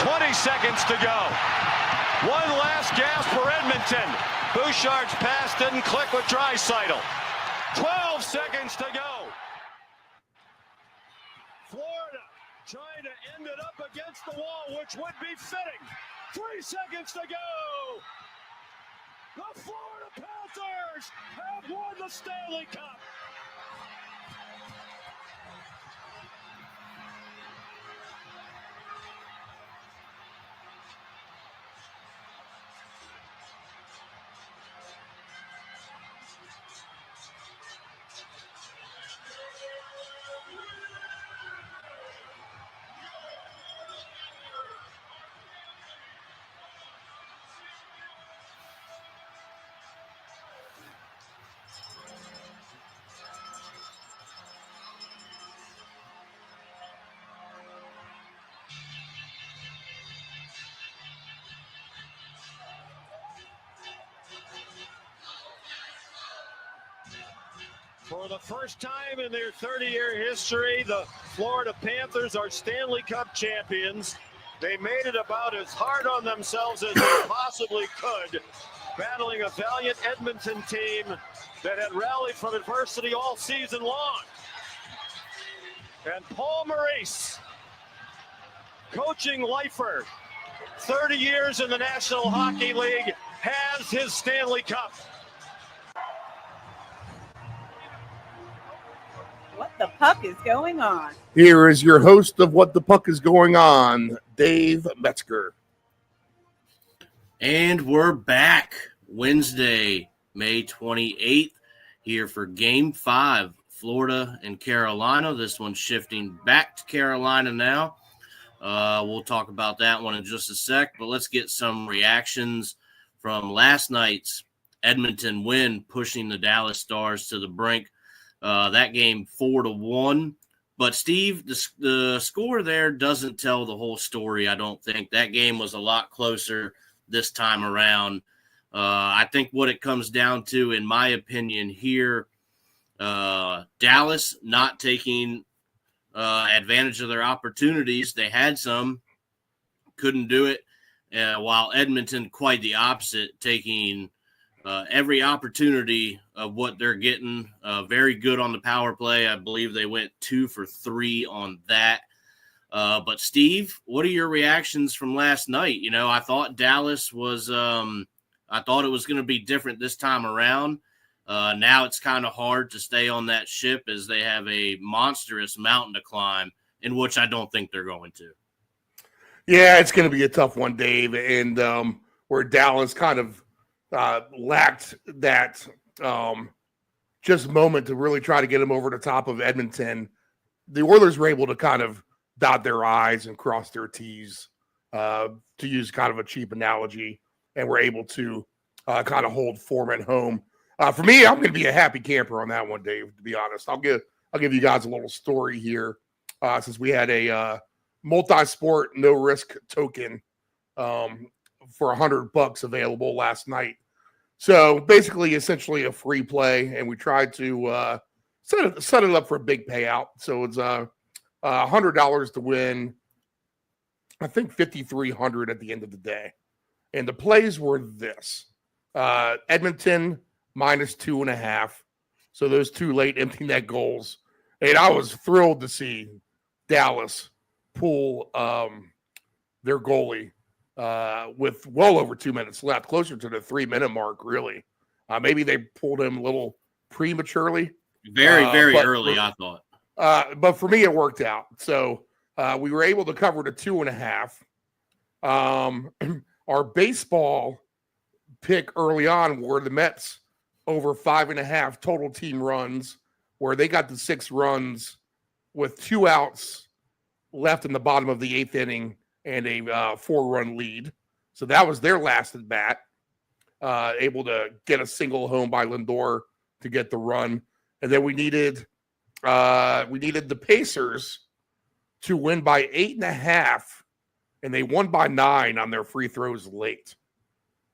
20 seconds to go. One last gasp for Edmonton. Bouchard's pass didn't click with Draisaitl. 12 seconds to go. Florida trying to end it up against the wall, which would be fitting. 3 seconds to go. The Florida Panthers have won the Stanley Cup. For the first time in their 30-year history, the Florida Panthers are Stanley Cup champions. They made it about as hard on themselves as they possibly could, battling a valiant Edmonton team that had rallied from adversity all season long. And Paul Maurice, coaching lifer, 30 years in the National Hockey League, has his Stanley Cup. What the puck is going on? Here is your host of What the Puck is Going On, Dave Metzger. And we're back Wednesday, May 28th, here for Game 5, Florida and Carolina. This one's shifting back to Carolina now. We'll talk about that one in just a sec, but let's get some reactions from last night's Edmonton win, pushing the Dallas Stars to the brink. That game 4-1. But, Steve, the score there doesn't tell the whole story, I don't think. That game was a lot closer this time around. I think what it comes down to, in my opinion here, Dallas not taking advantage of their opportunities. They had some, couldn't do it, while Edmonton, quite the opposite, taking every opportunity of what they're getting. Very good on the power play. I believe they went 2 for 3 on that. But Steve, what are your reactions from last night? You know, I thought Dallas was, I thought it was going to be different this time around. Now it's kind of hard to stay on that ship as they have a monstrous mountain to climb, in which I don't think they're going to. Yeah, it's going to be a tough one, Dave. And where Dallas kind of lacked that just moment to really try to get them over the top of Edmonton. The Oilers were able to kind of dot their I's and cross their T's, to use kind of a cheap analogy, and were able to kind of hold form at home. For me, I'm going to be a happy camper on that one, Dave, to be honest. I'll give you guys a little story here, since we had a multi-sport, no-risk token for $100 available last night. So basically, essentially a free play, and we tried to set it up for a big payout. So it's $100 to win, I think $5,300 at the end of the day. And the plays were this: Edmonton -2.5. So those two late empty net goals, and I was thrilled to see Dallas pull their goalie with well over 2 minutes left, closer to the 3-minute mark, really. Maybe they pulled him a little prematurely. Very early, I thought. But for me, it worked out. So we were able to cover the 2.5. Our baseball pick early on were the Mets over 5.5 total team runs, where they got the 6 runs with 2 outs left in the bottom of the 8th inning and a 4-run lead. So that was their last at bat, able to get a single home by Lindor to get the run. And then we needed the Pacers to win by 8.5, and they won by 9 on their free throws late.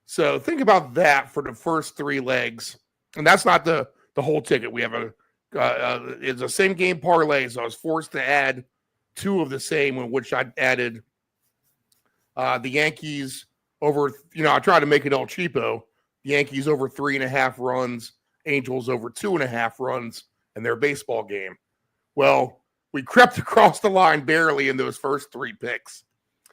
So think about that for the first 3 legs. And that's not the whole ticket. We have it's a same game parlay, so I was forced to add 2 of the same, in which I added The Yankees over, I tried to make it El Cheapo. The Yankees over 3.5 runs, Angels over 2.5 runs in their baseball game. Well, we crept across the line barely in those first 3 picks.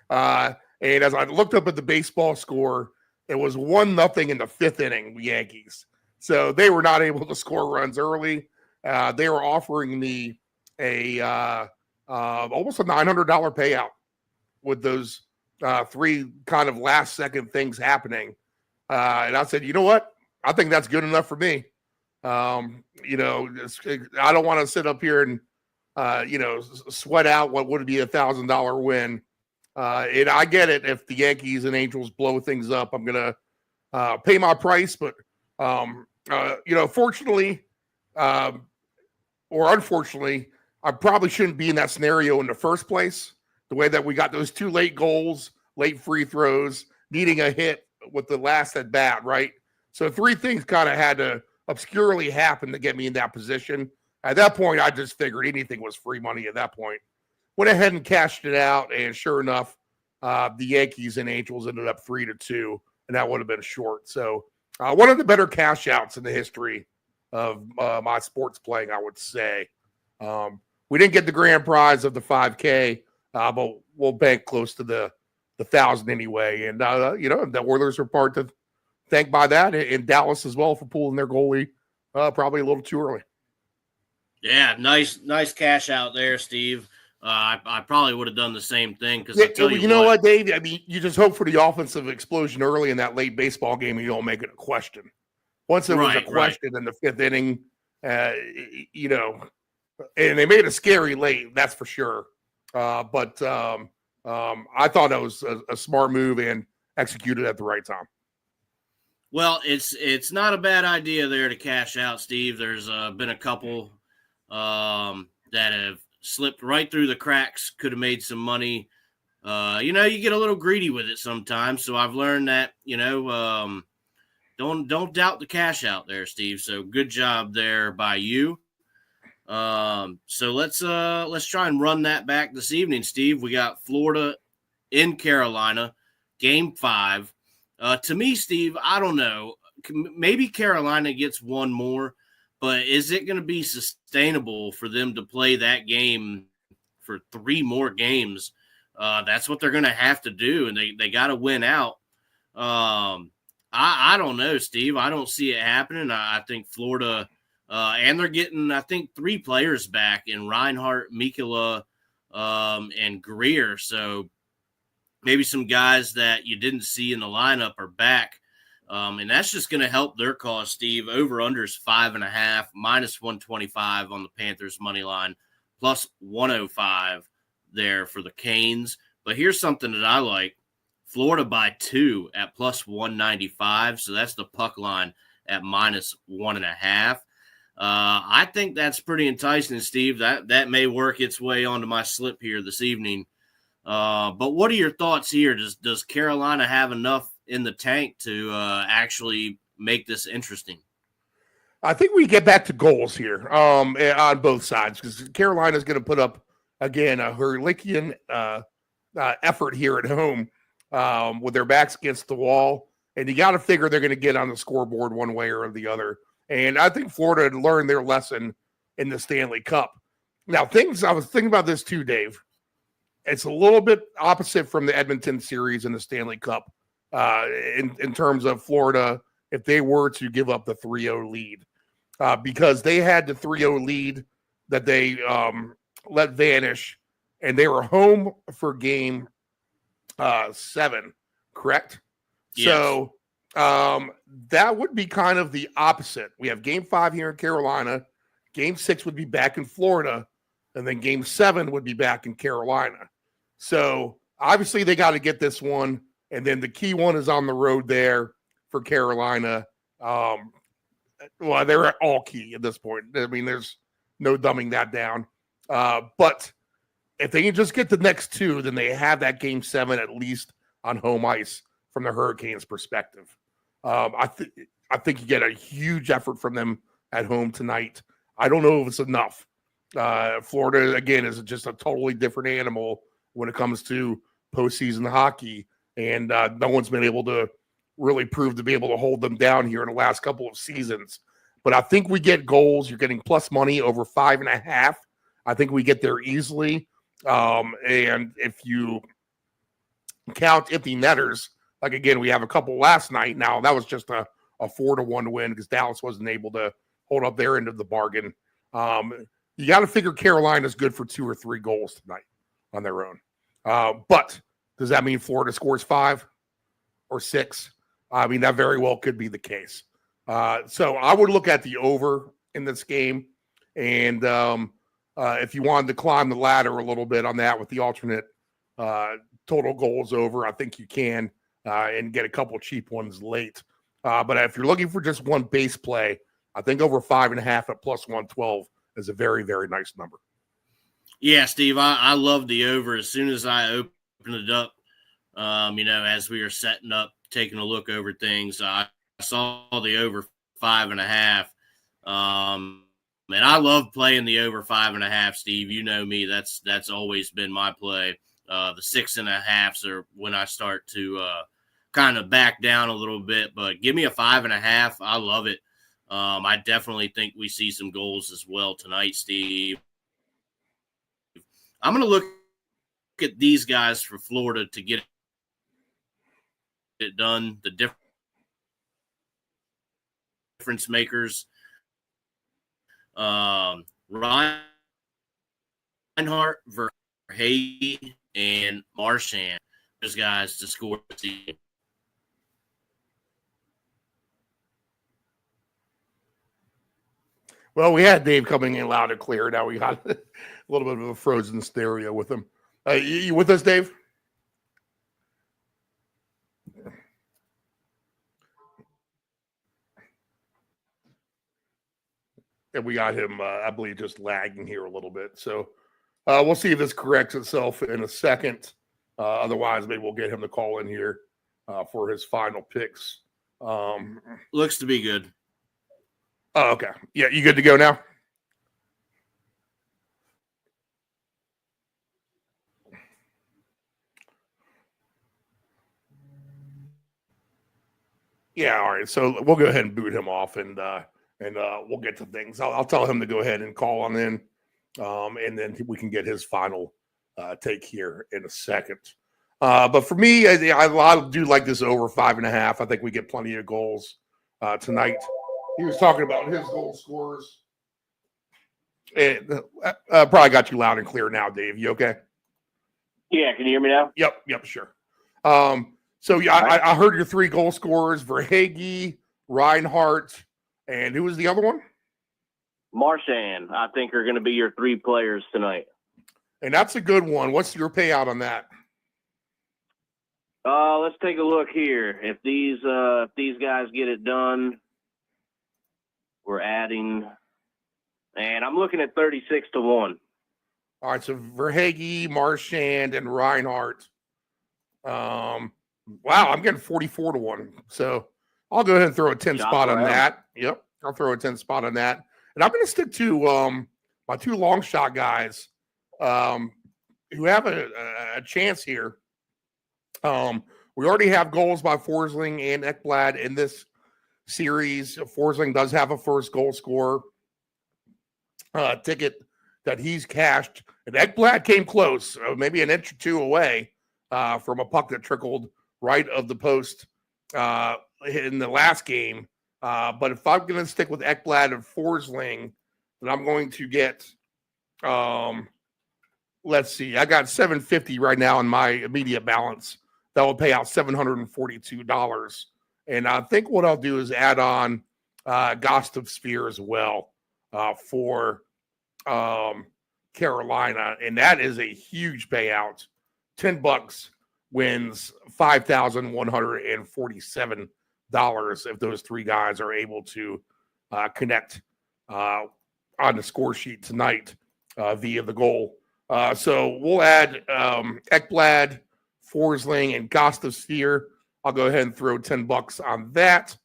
And as I looked up at the baseball score, it was 1-0 in the 5th inning, the Yankees. So they were not able to score runs early. They were offering me almost a $900 payout with those 3 kind of last second things happening. And I said, you know what? I think that's good enough for me. I don't want to sit up here and, sweat out what would be $1,000 win. And I get it. If the Yankees and Angels blow things up, I'm going to pay my price. But, fortunately or unfortunately, I probably shouldn't be in that scenario in the first place. The way that we got those 2 late goals, late free throws, needing a hit with the last at bat, right? So 3 things kind of had to obscurely happen to get me in that position. At that point, I just figured anything was free money at that point. Went ahead and cashed it out, and sure enough, the Yankees and Angels ended up 3-2, and that would have been short. So one of the better cash outs in the history of my sports playing, I would say. We didn't get the grand prize of the 5K, but we'll bank close to the 1,000 anyway. And, the Oilers are part to thank by that, and Dallas as well for pulling their goalie probably a little too early. Yeah, nice cash out there, Steve. I probably would have done the same thing because you know what, Dave? I mean, you just hope for the offensive explosion early in that late baseball game, and you don't make it a question. Once it was a question in the 5th inning, and they made it scary late, that's for sure. But I thought that was a smart move and executed at the right time. Well, it's not a bad idea there to cash out, Steve. There's been a couple that have slipped right through the cracks, could have made some money. You get a little greedy with it sometimes. So I've learned that, don't doubt the cash out there, Steve. So good job there by you. So let's try and run that back this evening, Steve. We got Florida in Carolina, game 5. To me, Steve, I don't know. Maybe Carolina gets one more, but is it going to be sustainable for them to play that game for 3 more games? That's what they're going to have to do, and they got to win out. I don't know, Steve. I don't see it happening. I think Florida and they're getting, I think, 3 players back in Reinhart, Mikula, and Greer. So maybe some guys that you didn't see in the lineup are back. And that's just going to help their cause, Steve. Over-unders 5.5, minus 125 on the Panthers money line, plus 105 there for the Canes. But here's something that I like. Florida by 2 at plus 195. So that's the puck line at minus 1.5. I think that's pretty enticing, Steve. That may work its way onto my slip here this evening. But what are your thoughts here? Does Carolina have enough in the tank to actually make this interesting? I think we get back to goals here on both sides, because Carolina is going to put up, again, a Herlichian effort here at home with their backs against the wall. And you got to figure they're going to get on the scoreboard one way or the other. And I think Florida had learned their lesson in the Stanley Cup. Now, I was thinking about this too, Dave. It's a little bit opposite from the Edmonton series in the Stanley Cup in terms of Florida, if they were to give up the 3-0 lead. Because they had the 3-0 lead that they let vanish, and they were home for game 7, correct? Yes. So that would be kind of the opposite. We have game 5 here in Carolina. Game 6 would be back in Florida, and then game 7 would be back in Carolina. So obviously they got to get this one, and then the key one is on the road there for Carolina. Well, they're all key at this point. I mean, there's no dumbing that down. But if they can just get the next 2, then they have that game 7 at least on home ice from the Hurricanes' perspective. I think you get a huge effort from them at home tonight. I don't know if it's enough. Florida, again, is just a totally different animal when it comes to postseason hockey, and no one's been able to really prove to be able to hold them down here in the last couple of seasons. But I think we get goals. You're getting plus money over 5.5. I think we get there easily. And if you count empty netters, like again, we have a couple last night. Now that was just a 4-1 win because Dallas wasn't able to hold up their end of the bargain. You got to figure Carolina's good for 2 or 3 goals tonight on their own. But does that mean Florida scores 5 or 6? I mean, that very well could be the case. So I would look at the over in this game. And if you wanted to climb the ladder a little bit on that with the alternate total goals over, I think you can and get a couple cheap ones late. But if you're looking for just one base play, I think over 5.5 at plus 112 is a very, very nice number. Yeah, Steve, I love the over. As soon as I opened it up, as we were setting up, taking a look over things, I saw the over 5.5. And I love playing the over 5.5, Steve. You know me. That's always been my play. The 6.5s are when I start to kind of back down a little bit. But give me a 5.5. I love it. I definitely think we see some goals as well tonight, Steve. I'm going to look at these guys for Florida to get it done. The difference makers. Reinhart, Verhey, and Marchand. Those guys to score. Well, we had Dave coming in loud and clear. Now we got a little bit of a frozen stereo with him. You with us, Dave? And we got him, I believe, just lagging here a little bit. So we'll see if this corrects itself in a second. Otherwise, maybe we'll get him to call in here for his final picks. Looks to be good. Oh, okay. Yeah, you good to go now? Yeah, all right. So we'll go ahead and boot him off, and we'll get to things. I'll tell him to go ahead and call on in, and then we can get his final take here in a second. But for me, I do like this over 5.5. I think we get plenty of goals tonight. He was talking about his goal scorers. And probably got you loud and clear now, Dave. You okay? Yeah, can you hear me now? Yep, sure. So yeah, I heard your 3 goal scorers: Verhage, Reinhart, and who was the other one? Marchand, I think, are going to be your 3 players tonight. And that's a good one. What's your payout on that? Let's take a look here. If these guys get it done, we're adding, and I'm looking at 36-1. All right, so Verhage, Marchand, and Reinhart. Wow, I'm getting 44-1. So I'll go ahead and throw a 10 spot on that. Yep, I'll throw a 10 spot on that. And I'm going to stick to my 2 long shot guys who have a chance here. We already have goals by Forsling and Ekblad in this series. Forsling does have a first goal scorer ticket that he's cashed. And Ekblad came close, maybe an inch or 2 away from a puck that trickled right of the post in the last game. But if I'm going to stick with Ekblad and Forsling, then I'm going to get, let's see, I got $750 right now in my immediate balance. That will pay out $742. And I think what I'll do is add on Gustav Sphere as well for Carolina. And that is a huge payout. $10 wins $5,147 if those 3 guys are able to connect on the score sheet tonight via the goal. So we'll add Ekblad, Forsling, and Gustav Sphere. I'll go ahead and throw $10 on that,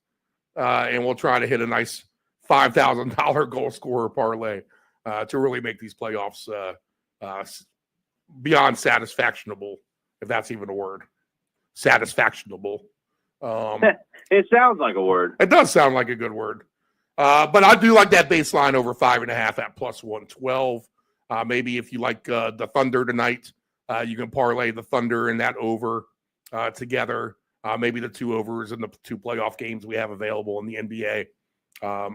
and we'll try to hit a nice $5,000 goal scorer parlay to really make these playoffs beyond satisfactionable if that's even a word. Satisfactionable. It sounds like a word. It does sound like a good word. But I do like that baseline over 5.5 at plus 112. Maybe if you like the Thunder tonight, you can parlay the Thunder and that over together. Maybe the 2 overs in the 2 playoff games we have available in the NBA.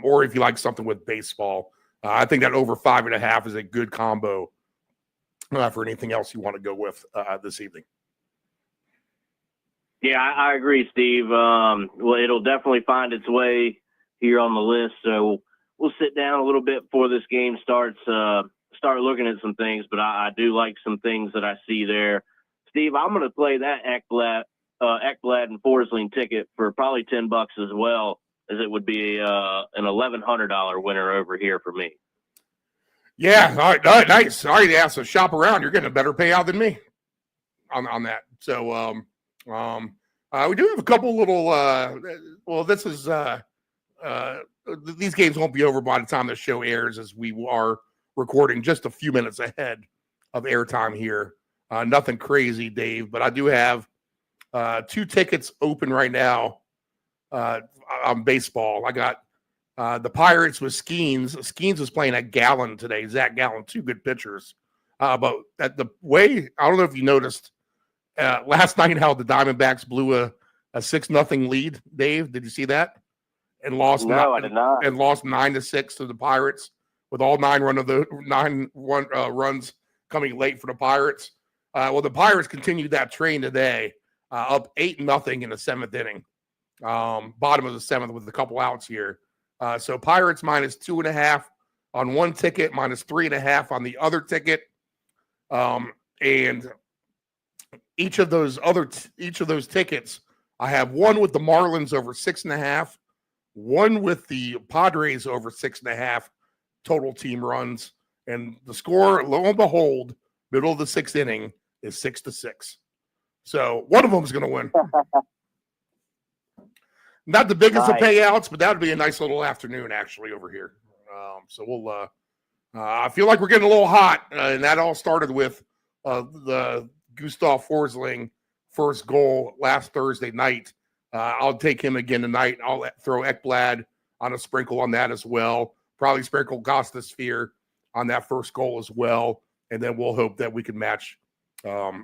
Or if you like something with baseball, I think that over 5.5 is a good combo for anything else you want to go with this evening. Yeah, I agree, Steve. Well, it'll definitely find its way here on the list. So we'll sit down a little bit before this game starts, start looking at some things. But I do like some things that I see there. Steve, I'm going to play that Ekblad and Forsling ticket for probably $10 as well, as it would be an $1,100 winner over here for me. Yeah, all right, nice. Sorry to ask to shop around. You're getting a better payout than me on that. So we do have a couple little. Well, this is these games won't be over by the time the show airs, as we are recording just a few minutes ahead of airtime here. Nothing crazy, Dave, but I do have 2 tickets open right now on baseball. I got the Pirates with Skeens. Skeens was playing at Gallen today. Zach Gallen, 2 good pitchers. But at the way, I don't know if you noticed last night how the Diamondbacks blew a 6-0 lead. Dave, did you see that? And lost. No, I did not. And lost 9-6 to the Pirates, with all 9 runs coming late for the Pirates. Well, the Pirates continued that train today, up 8-0 in the 7th inning, bottom of the 7th with a couple outs here. So Pirates minus 2.5 on one ticket, minus 3.5 on the other ticket, and each of those tickets, I have one with the Marlins over 6.5, one with the Padres over 6.5 total team runs, and the score, lo and behold, middle of the 6th inning is 6-6. So one of them is going to win. Not the biggest of payouts, but that would be a nice little afternoon actually over here. So we'll. I feel like we're getting a little hot, and that all started with the Gustav Forsling first goal last Thursday night. I'll take him again tonight. I'll throw Ekblad on a sprinkle on that as well. Probably sprinkle Gostasphere on that first goal as well, and then we'll hope that we can match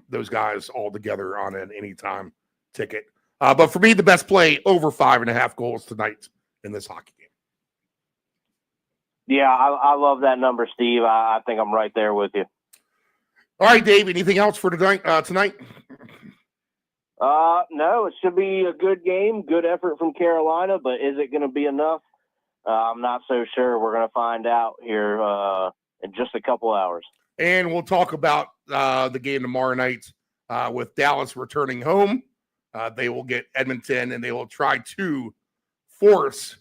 those guys all together on an anytime ticket. But for me, the best play over 5.5 goals tonight in this hockey game. Yeah, I love that number, Steve. I think I'm right there with you. All right, Dave, anything else for tonight? No, it should be a good game, good effort from Carolina, but is it going to be enough? I'm not so sure. We're going to find out here in just a couple hours. And we'll talk about the game tomorrow night with Dallas returning home. They will get Edmonton, and they will try to force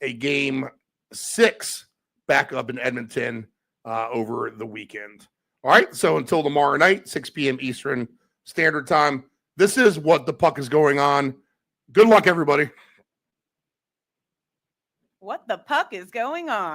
a game 6 back up in Edmonton over the weekend. All right, so until tomorrow night, 6 p.m. Eastern Standard Time, this is What the Puck is Going On. Good luck, everybody. What the puck is going on?